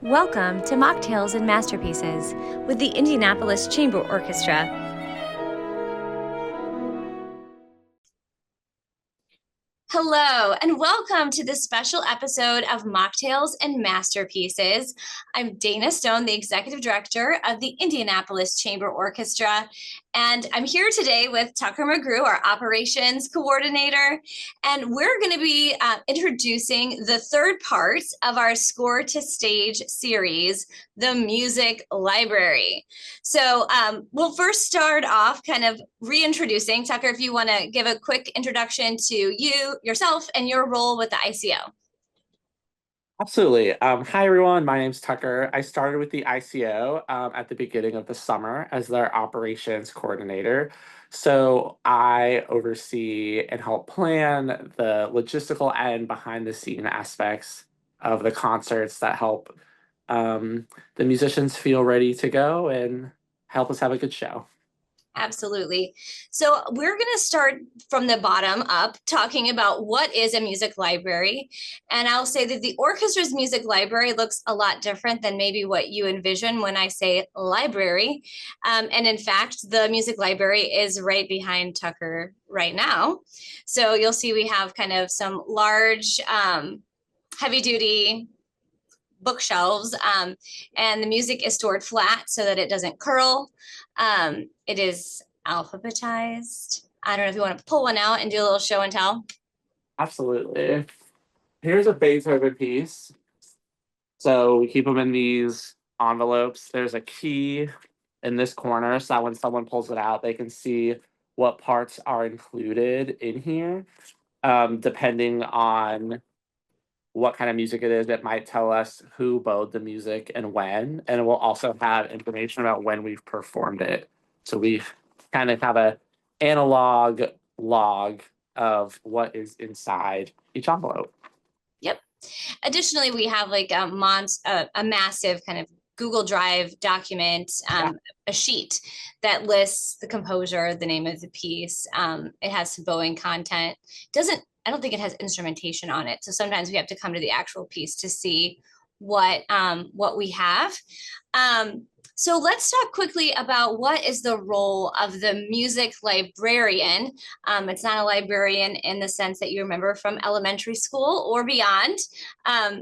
Welcome to Mocktails and Masterpieces with the Indianapolis Chamber Orchestra. Hello, and welcome to this special episode of Mocktails and Masterpieces. I'm Dana Stone, the Executive Director of the Indianapolis Chamber Orchestra, and I'm here today with Tucker McGrew, our Operations Coordinator, and we're going to be introducing the third part of our Score to Stage series, the Music Library. So we'll first start off kind of reintroducing. Tucker, if you want to give a quick introduction to yourself, and your role with the ICO. Absolutely. Hi, everyone. My name's Tucker. I started with the ICO at the beginning of the summer as their operations coordinator. So I oversee and help plan the logistical and behind the scene aspects of the concerts that help the musicians feel ready to go and help us have a good show. Absolutely. So we're going to start from the bottom up, talking about what is a music library. And I'll say that the orchestra's music library looks a lot different than maybe what you envision when I say library. And in fact, the music library is right behind Tucker right now. So you'll see we have kind of some large, heavy duty bookshelves, and the music is stored flat so that it doesn't curl. It is alphabetized. I don't know if you want to pull one out and do a little show and tell. Absolutely. Here's a Beethoven piece. So we keep them in these envelopes. There's a key in this corner so that when someone pulls it out, they can see what parts are included in here. Depending on what kind of music it is, it might tell us who bowed the music and when, and it will also have information about when we've performed it. So we kind of have a analog log of what is inside each envelope. Yep. Additionally, we have like a massive kind of Google Drive document, Yeah, a sheet that lists the composer, the name of the piece. It has some bowing content. Doesn't I don't think it has instrumentation on it. So sometimes we have to come to the actual piece to see what we have. Um, so let's talk quickly about what is the role of the music librarian. It's not a librarian in the sense that you remember from elementary school or beyond.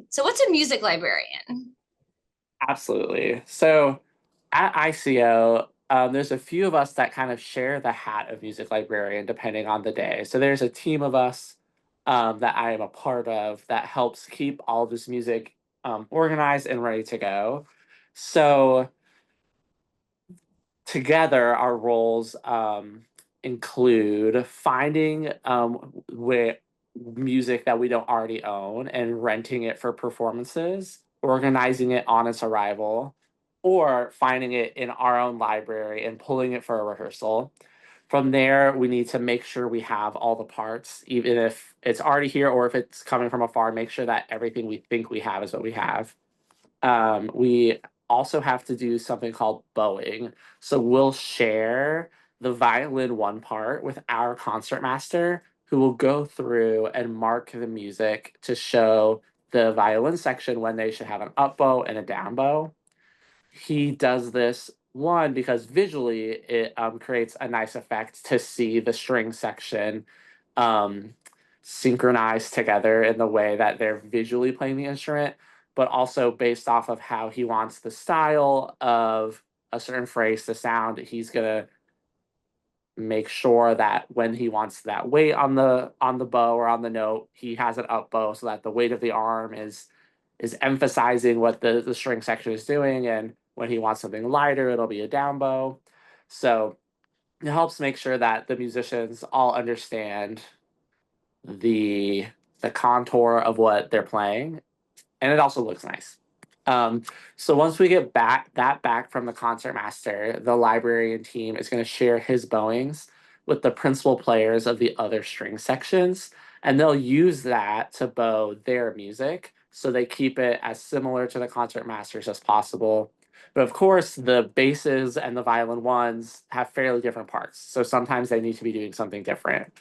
So what's a music librarian? absolutely. So at ICO, there's a few of us that kind of share the hat of music librarian depending on the day. So there's a team of us that I am a part of that helps keep all this music organized and ready to go. So together, our roles include finding with music that we don't already own and renting it for performances, organizing it on its arrival, or finding it in our own library and pulling it for a rehearsal. From there, we need to make sure we have all the parts, even if it's already here or if it's coming from afar, make sure that everything we think we have is what we have. We also have to do something called bowing. So we'll share the violin one part with our concertmaster, who will go through and mark the music to show the violin section when they should have an up bow and a down bow. He does this one because visually it creates a nice effect to see the string section um, synchronized together in the way that they're visually playing the instrument, but also based off of how he wants the style of a certain phrase to sound. He's gonna make sure that when he wants that weight on the bow or on the note, he has an up bow so that the weight of the arm is emphasizing what the string section is doing. And when he wants something lighter, it'll be a down bow. So it helps make sure that the musicians all understand the the contour of what they're playing, and it also looks nice. Um, so once we get back from the concert master, the librarian team is going to share his bowings with the principal players of the other string sections, and they'll use that to bow their music. So they keep it as similar to the concert masters as possible. But of course, the basses and the violin ones have fairly different parts. So sometimes they need to be doing something different.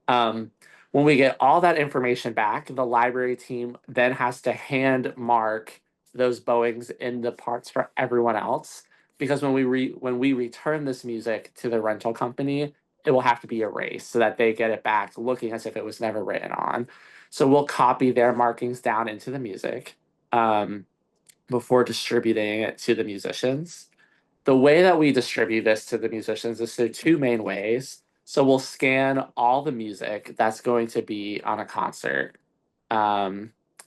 Um, when we get all that information back, the library team then has to hand mark those bowings in the parts for everyone else, because when we return this music to the rental company, it will have to be erased so that they get it back looking as if it was never written on. So we'll copy their markings down into the music before distributing it to the musicians. The way that we distribute this to the musicians is through two main ways. So we'll scan all the music that's going to be on a concert.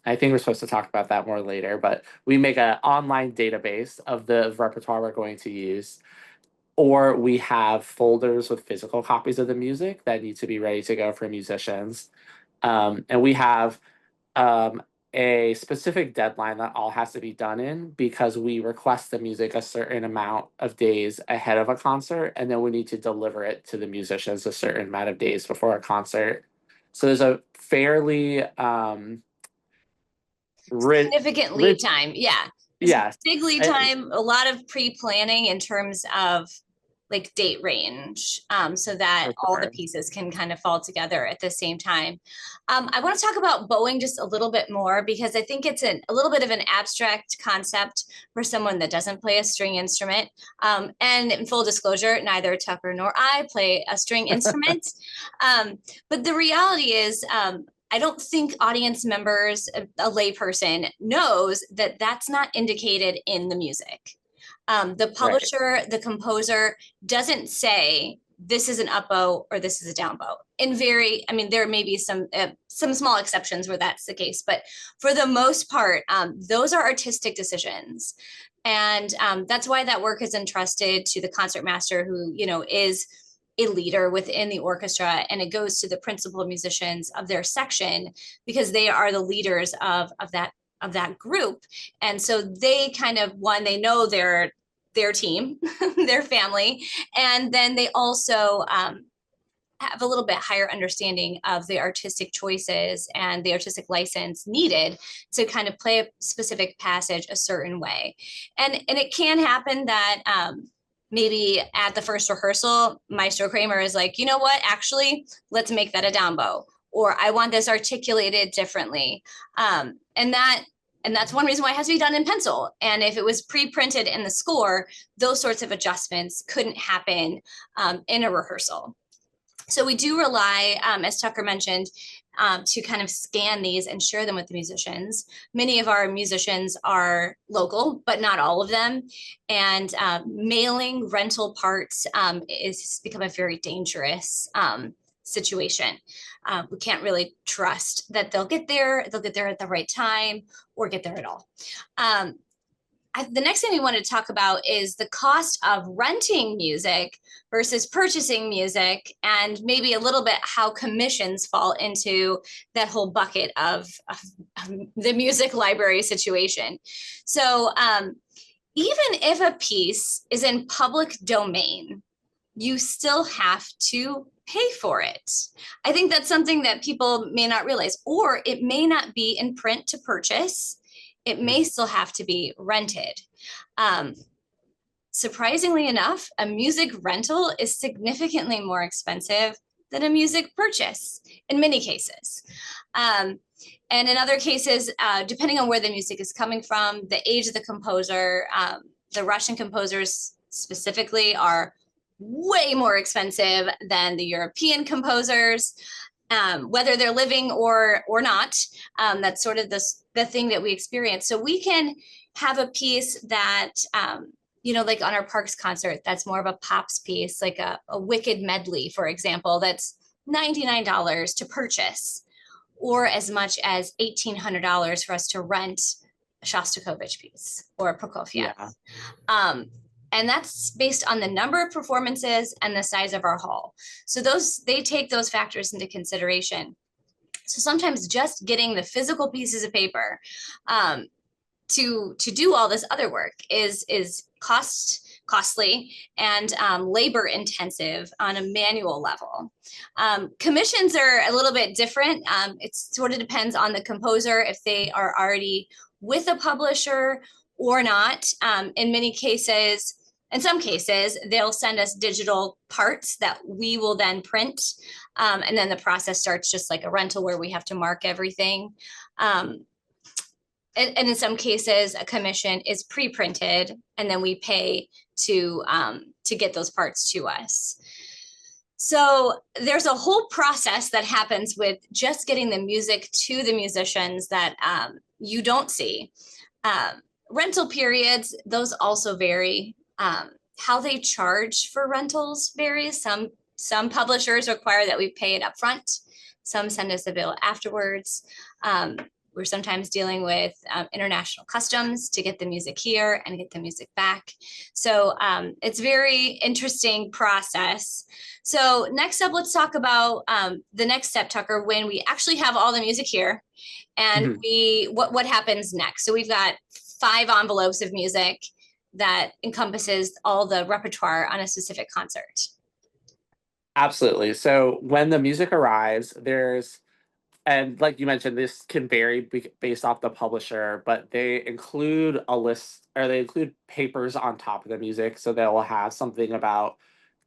I think we're supposed to talk about that more later, but we make an online database of the repertoire we're going to use, or we have folders with physical copies of the music that need to be ready to go for musicians. And we have um, a specific deadline that all has to be done in, because we request the music a certain amount of days ahead of a concert, and then we need to deliver it to the musicians a certain amount of days before a concert. So there's a fairly Significant lead rich, time. Yeah. There's yes, big lead I- time, a lot of pre-planning in terms of like date range, so that for all the sure. pieces can kind of fall together at the same time. I want to talk about bowing just a little bit more, because I think it's a little bit of an abstract concept for someone that doesn't play a string instrument. And in full disclosure, neither Tucker nor I play a string instrument. But the reality is, I don't think audience members, a layperson, knows that that's not indicated in the music. The Right. publisher, the composer doesn't say this is an up bow or this is a down bow. I mean, there may be some small exceptions where that's the case, but for the most part, those are artistic decisions. And that's why that work is entrusted to the concertmaster, who, is a leader within the orchestra, and it goes to the principal musicians of their section, because they are the leaders of that group. And so they kind of, they know their team, their family, and then they also have a little bit higher understanding of the artistic choices and the artistic license needed to kind of play a specific passage a certain way. And it can happen that maybe at the first rehearsal, Maestro Kramer is like, you know what, actually, let's make that a down bow, or I want this articulated differently. And that's one reason why it has to be done in pencil. And if it was pre-printed in the score, those sorts of adjustments couldn't happen in a rehearsal. So we do rely, as Tucker mentioned, to kind of scan these and share them with the musicians. Many of our musicians are local, but not all of them. And mailing rental parts is become a very dangerous situation. We can't really trust that they'll get there at the right time, or get there at all. The next thing we want to talk about is the cost of renting music versus purchasing music, and maybe a little bit how commissions fall into that whole bucket of the music library situation. So even if a piece is in public domain, you still have to pay for it. I think that's something that people may not realize, or it may not be in print to purchase. It may still have to be rented. Surprisingly enough, a music rental is significantly more expensive than a music purchase in many cases. And in other cases, depending on where the music is coming from, the age of the composer, the Russian composers specifically are way more expensive than the European composers. Whether they're living or not, that's sort of the thing that we experience. So we can have a piece that, like on our Parks concert, that's more of a pops piece, like a Wicked medley, for example, that's $99 to purchase, or as much as $1,800 for us to rent a Shostakovich piece or a Prokofiev. Yeah. And that's based on the number of performances and the size of our hall. So they take those factors into consideration. So sometimes just getting the physical pieces of paper to do all this other work is costly and labor intensive on a manual level. Commissions are a little bit different. It sort of depends on the composer, if they are already with a publisher or not. In some cases, they'll send us digital parts that we will then print. And then the process starts just like a rental, where we have to mark everything. and in some cases, a commission is pre-printed, and then we pay to get those parts to us. So there's a whole process that happens with just getting the music to the musicians that you don't see. Rental periods, those also vary. How they charge for rentals varies. Some publishers require that we pay it up front. Some send us a bill afterwards. We're sometimes dealing with international customs to get the music here and get the music back. So it's very interesting process. So next up, let's talk about the next step, Tucker, when we actually have all the music here and Mhm. what happens next. So we've got 5 envelopes of music that encompasses all the repertoire on a specific concert. Absolutely. So when the music arrives, and like you mentioned, this can vary based off the publisher, but they include a list, or they include papers on top of the music. So they will have something about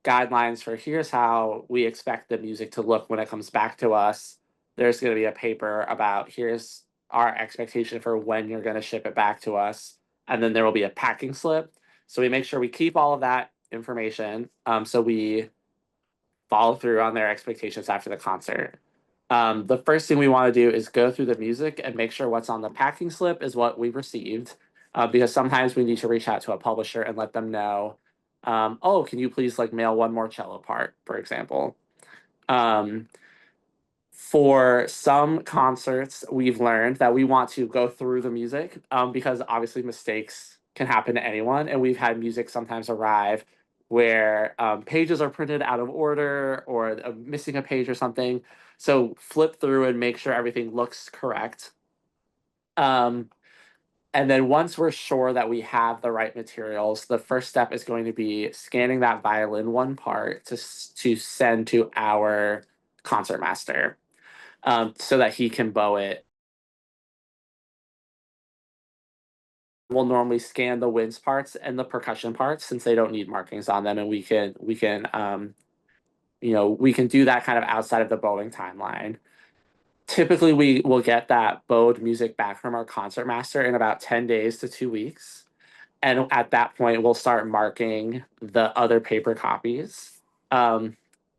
guidelines for here's how we expect the music to look when it comes back to us. There's going to be a paper about here's our expectation for when you're going to ship it back to us. And then there will be a packing slip. So we make sure we keep all of that information. So we follow through on their expectations after the concert. The first thing we want to do is go through the music and make sure what's on the packing slip is what we've received, because sometimes we need to reach out to a publisher and let them know, oh, can you please like mail one more cello part, for example. Um, for some concerts, we've learned that we want to go through the music, because obviously mistakes can happen to anyone. And we've had music sometimes arrive where pages are printed out of order or missing a page or something. So flip through and make sure everything looks correct. Um, and then once we're sure that we have the right materials, the first step is going to be scanning that violin one part to send to our concertmaster, so that he can bow it. We'll normally scan the winds parts and the percussion parts since they don't need markings on them, and we can do that kind of outside of the bowing timeline. Typically, we will get that bowed music back from our concertmaster in about 10 days to 2 weeks. And at that point, we'll start marking the other paper copies. Um,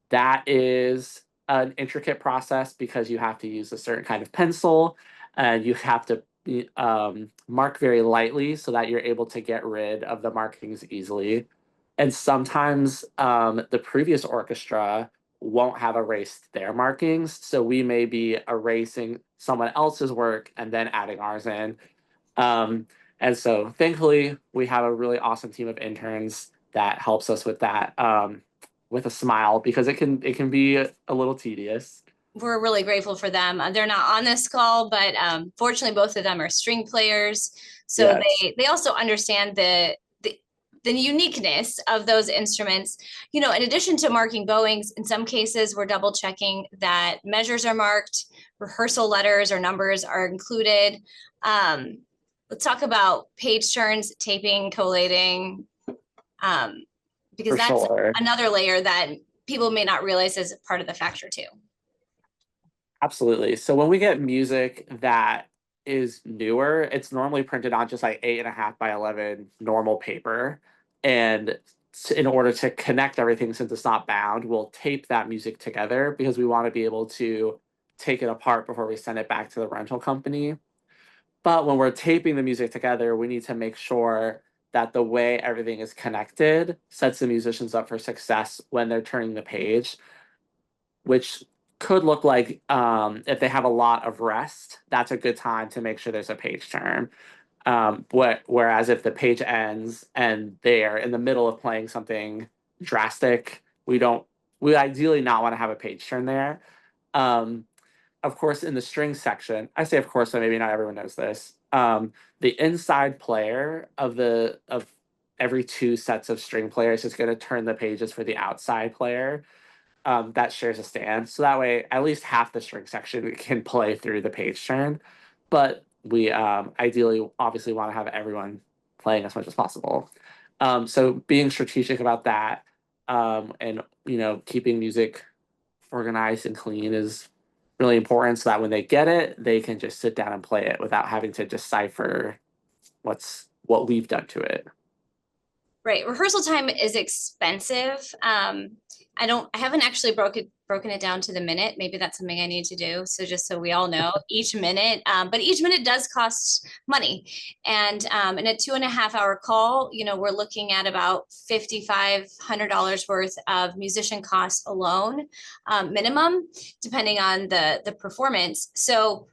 that is an intricate process because you have to use a certain kind of pencil and you have to mark very lightly so that you're able to get rid of the markings easily. And sometimes the previous orchestra won't have erased their markings. So we may be erasing someone else's work and then adding ours in. Um, and so thankfully, we have a really awesome team of interns that helps us with that, with a smile, because it can be a little tedious. We're really grateful for them. They're not on this call, but fortunately, both of them are string players, so Yes, they also understand the uniqueness of those instruments. You know, in addition to marking bowings, in some cases, we're double checking that measures are marked, rehearsal letters or numbers are included. Um, let's talk about page turns, taping, collating, um, because for that's sure. another layer that people may not realize is part of the factor too. Absolutely. So when we get music that is newer, it's normally printed on just like 8.5 by 11 normal paper. And in order to connect everything, since it's not bound, we'll tape that music together because we want to be able to take it apart before we send it back to the rental company. But when we're taping the music together, we need to make sure that the way everything is connected sets the musicians up for success when they're turning the page, which could look like, if they have a lot of rest, that's a good time to make sure there's a page turn. Whereas if the page ends and they're in the middle of playing something drastic, we ideally not want to have a page turn there. Um, of course, in the string section, I say of course, so maybe not everyone knows this. The inside player of every two sets of string players is going to turn the pages for the outside player, that shares a stand. So that way, at least half the string section can play through the page turn. But we ideally, obviously, want to have everyone playing as much as possible. So being strategic about that, and keeping music organized and clean is really important so that when they get it, they can just sit down and play it without having to decipher what we've done to it. Right. Rehearsal time is expensive. I haven't actually broken it down to the minute. Maybe that's something I need to do. So just so we all know each minute, but each minute does cost money. And in a 2.5 hour call, we're looking at about $5,500 worth of musician costs alone, minimum, depending on the performance. So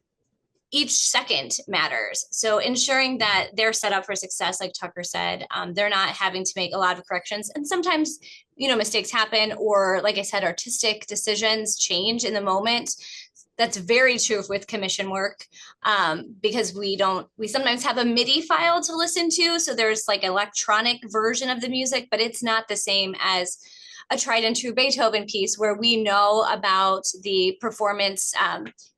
each second matters. So ensuring that they're set up for success, like Tucker said, they're not having to make a lot of corrections. And sometimes, mistakes happen, or like I said, artistic decisions change in the moment. That's very true with commission work, because we sometimes have a MIDI file to listen to. So there's like an electronic version of the music, but it's not the same as a tried and true Beethoven piece where we know about the performance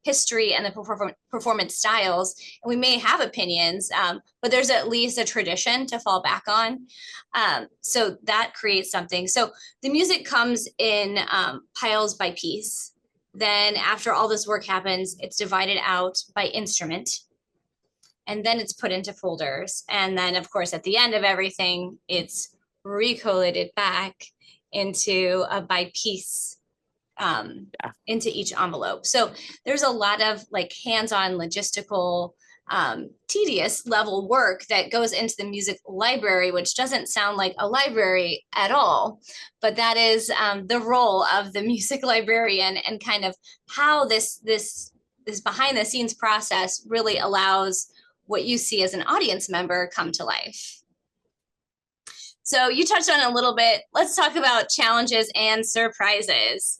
history and the performance styles. And we may have opinions, but there's at least a tradition to fall back on. So that creates something. So the music comes in piles by piece. Then after all this work happens, it's divided out by instrument. And then it's put into folders. And then, of course, at the end of everything, it's recollated back into a by piece, into each envelope. So there's a lot of like hands-on logistical, tedious level work that goes into the music library, which doesn't sound like a library at all, but that is the role of the music librarian, and kind of how this behind the scenes process really allows what you see as an audience member come to life. So you touched on it a little bit. Let's talk about challenges and surprises.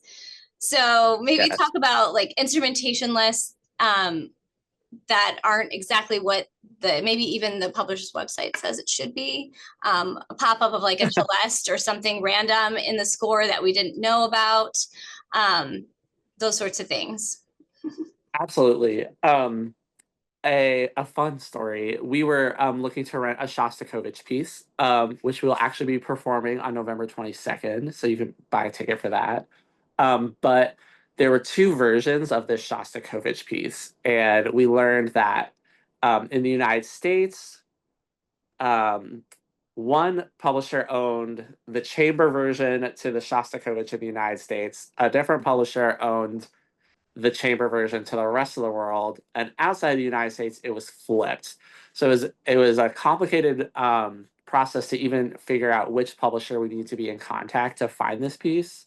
So maybe talk about like instrumentation lists that aren't exactly what maybe even the publisher's website says it should be. A pop-up of like a celeste or something random in the score that we didn't know about. Those sorts of things. Absolutely. A fun story. We were looking to rent a Shostakovich piece, which we'll actually be performing on November 22nd. So you can buy a ticket for that. But there were two versions of this Shostakovich piece, and we learned that in the United States, one publisher owned the chamber version to the Shostakovich in the United States. A different publisher owned the chamber version to the rest of the world, and outside the United States, it was flipped. So it was a complicated process to even figure out which publisher we need to be in contact to find this piece.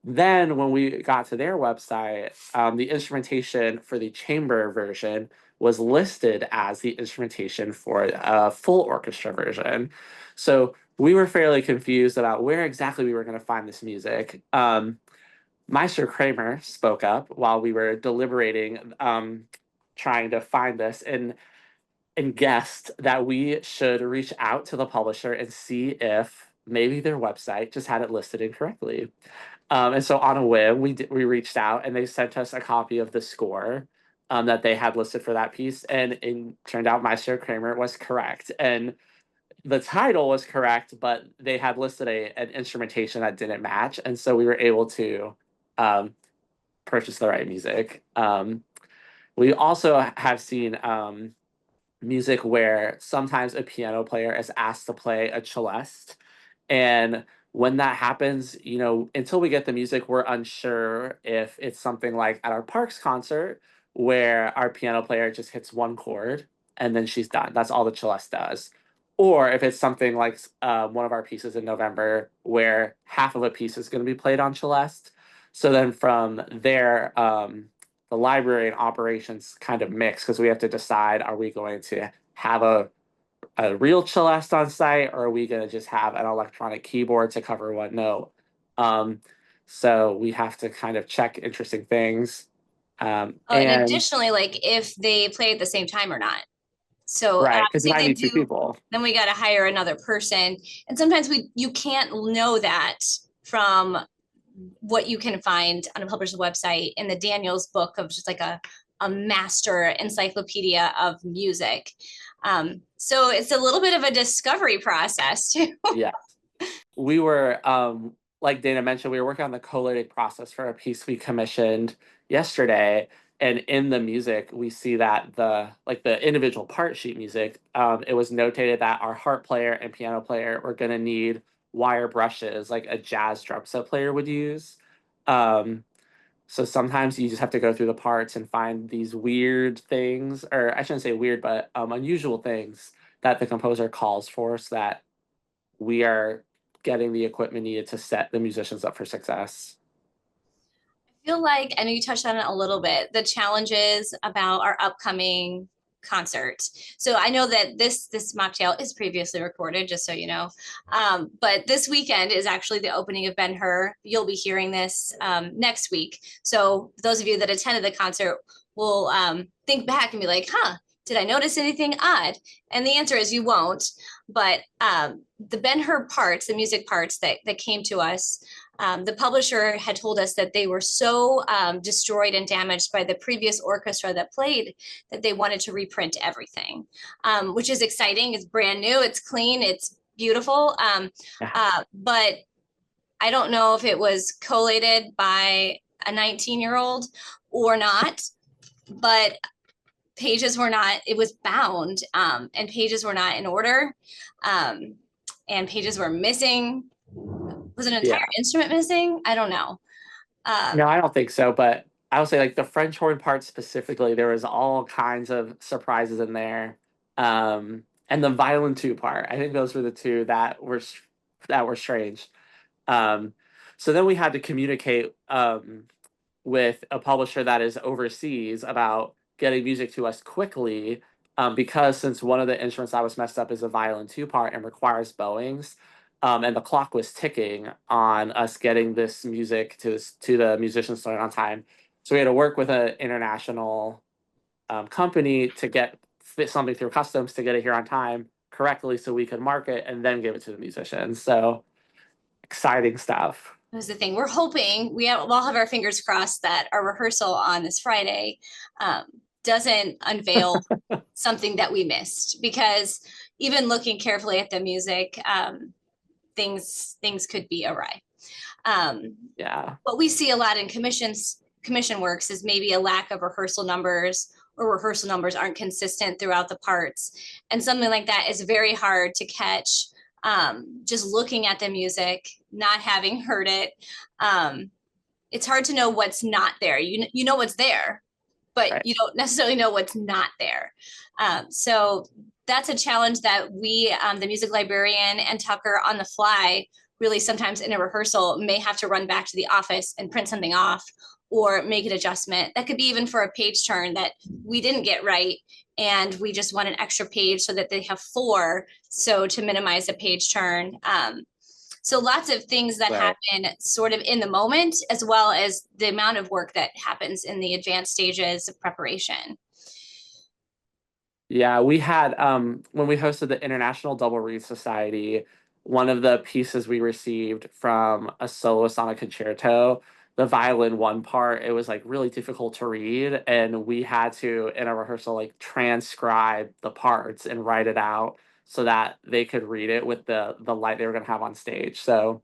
Then, when we got to their website, the instrumentation for the chamber version was listed as the instrumentation for a full orchestra version. So we were fairly confused about where exactly we were going to find this music. Meister Kramer spoke up while we were deliberating, trying to find this, and guessed that we should reach out to the publisher and see if maybe their website just had it listed incorrectly. And so on a whim, we reached out, and they sent us a copy of the score that they had listed for that piece, and it turned out Meister Kramer was correct. And the title was correct, but they had listed an instrumentation that didn't match, and so we were able to purchase the right music. We also have seen music where sometimes a piano player is asked to play a celeste, and when that happens, until we get the music, we're unsure if it's something like at our Parks concert where our piano player just hits one chord and then she's done. That's all the celeste does. Or if it's something like one of our pieces in November where half of a piece is going to be played on celeste. So then from there, the library and operations kind of mix, because we have to decide, are we going to have a real celeste on site, or are we going to just have an electronic keyboard to cover one note? So we have to kind of check interesting things. And And additionally, like if they play at the same time or not. So right, because you say might they need two do, people. then we got to hire another person. And sometimes you can't know that from what you can find on a publisher's website in the Daniels book of just like a master encyclopedia of music. So it's a little bit of a discovery process too. Yeah. We were like Dana mentioned, we were working on the collating process for a piece we commissioned yesterday. And in the music, we see that the individual part sheet music, it was notated that our harp player and piano player were going to need wire brushes like a jazz drum set player would use. Um, so sometimes you just have to go through the parts and find these weird things, or I shouldn't say weird, but unusual things that the composer calls for, so that we are getting the equipment needed to set the musicians up for success. I feel like, I know you touched on it a little bit, the challenges about our upcoming concert. So I know that this mocktail is previously recorded, just so you know. But this weekend is actually the opening of Ben Hur. You'll be hearing this next week. So those of you that attended the concert will think back and be like, huh, did I notice anything odd? And the answer is you won't. But the Ben Hur parts, the music parts that came to us, the publisher had told us that they were so destroyed and damaged by the previous orchestra that played that they wanted to reprint everything, which is exciting. It's brand new, it's clean, it's beautiful. Yeah. But I don't know if it was collated by a 19-year-old or not, but pages were not, it was bound, and pages were not in order, and pages were missing. Was an entire Yeah. instrument missing? I don't know. No, I don't think so, but I would say like the French horn part specifically, there was all kinds of surprises in there. And the violin two part, I think those were the two that were strange. Um, so then we had to communicate with a publisher that is overseas about getting music to us quickly, because since one of the instruments that was messed up is a violin two part and requires bowings, and the clock was ticking on us getting this music to the musicians starting on time. So we had to work with an international company to get fit something through customs to get it here on time correctly so we could mark it and then give it to the musicians. So exciting stuff. That was the thing. We're hoping we'll all have our fingers crossed that our rehearsal on this Friday doesn't unveil something that we missed, because even looking carefully at the music, things could be awry. Yeah. What we see a lot in commission works is maybe a lack of rehearsal numbers, or rehearsal numbers aren't consistent throughout the parts. And something like that is very hard to catch just looking at the music, not having heard it. It's hard to know what's not there. You know what's there, but Right. you don't necessarily know what's not there. So that's a challenge that we, the music librarian and Tucker on the fly, really sometimes in a rehearsal may have to run back to the office and print something off or make an adjustment. That could be even for a page turn that we didn't get right, and we just want an extra page so that they have 4, so to minimize the page turn. So lots of things that Right. happen sort of in the moment, as well as the amount of work that happens in the advanced stages of preparation. Yeah, we had when we hosted the International Double Reed Society, one of the pieces we received from a soloist on a concerto, the violin one part, it was like really difficult to read, and we had to in a rehearsal like transcribe the parts and write it out so that they could read it with the light they were going to have on stage. So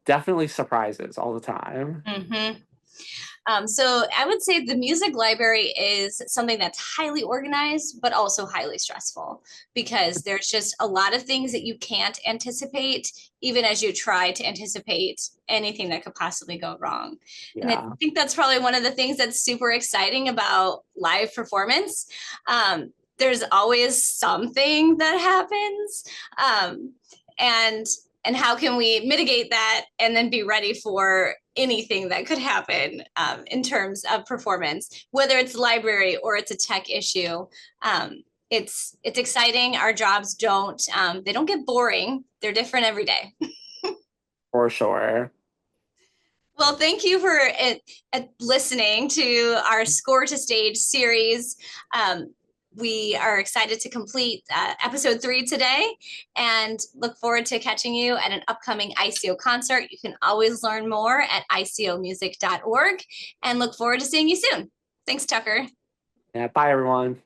definitely surprises all the time. Mm-hmm. So I would say the music library is something that's highly organized, but also highly stressful, because there's just a lot of things that you can't anticipate, even as you try to anticipate anything that could possibly go wrong. And I Yeah. think that's probably one of the things that's super exciting about live performance. There's always something that happens. Um, and and how can we mitigate that and then be ready for anything that could happen in terms of performance, whether it's library or it's a tech issue. It's exciting. Our jobs they don't get boring. They're different every day. For sure. Well, thank you for listening to our Score to Stage series. We are excited to complete episode 3 today, and look forward to catching you at an upcoming ICO concert. You can always learn more at icomusic.org, and look forward to seeing you soon. Thanks, Tucker. Yeah, bye everyone.